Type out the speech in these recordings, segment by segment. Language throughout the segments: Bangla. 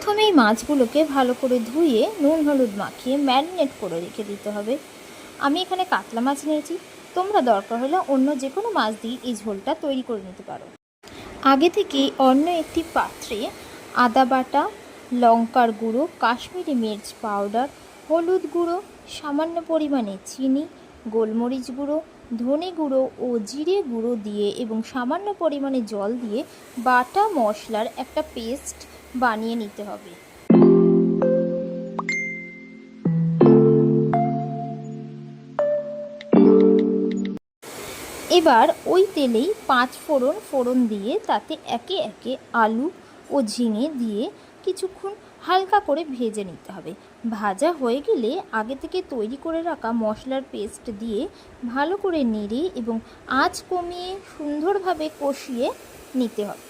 প্রথমেই মাছগুলোকে ভালো করে ধুয়ে নুন হলুদ মাখিয়ে ম্যারিনেট করে রেখে দিতে হবে। আমি এখানে কাতলা মাছ নিয়েছি, তোমরা দরকার হলে অন্য যে কোনো মাছ দিয়ে এই ঝোলটা তৈরি করে নিতে পারো। আগে থেকেই অন্য একটি পাত্রে আদা বাটা, লঙ্কার গুঁড়ো, কাশ্মীরি মির্চ পাউডার, হলুদ গুঁড়ো, সামান্য পরিমাণে চিনি, গোলমরিচ গুঁড়ো, ধনে গুঁড়ো ও জিরে গুঁড়ো দিয়ে এবং সামান্য পরিমাণে জল দিয়ে বাটা মশলার একটা পেস্ট বানিয়ে নিতে হবে। এবার ওই তেলেই 5 ফোড়ন দিয়ে তাতে একে একে আলু ও ঝিঙে দিয়ে কিছুক্ষণ হালকা করে ভেজে নিতে হবে। ভাজা হয়ে গেলে আগে থেকে তৈরি করে রাখা মশলার পেস্ট দিয়ে ভালো করে নেড়ে এবং আঁচ কমিয়ে সুন্দরভাবে কষিয়ে নিতে হবে।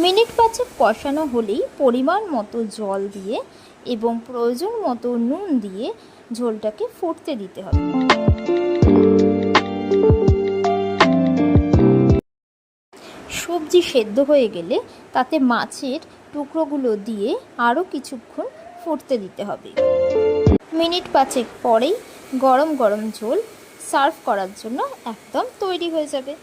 মিনিট 5 কষানো হলেই পরিমাণ মতো জল দিয়ে এবং প্রয়োজন মতো নুন দিয়ে ঝোলটাকে ফুটতে দিতে হবে। সবজি সেদ্ধ হয়ে গেলে তাতে মাছের টুকরোগুলো দিয়ে আরও কিছুক্ষণ ফুটতে দিতে হবে। মিনিট 5 পরেই গরম গরম ঝোল সার্ভ করার জন্য একদম তৈরি হয়ে যাবে।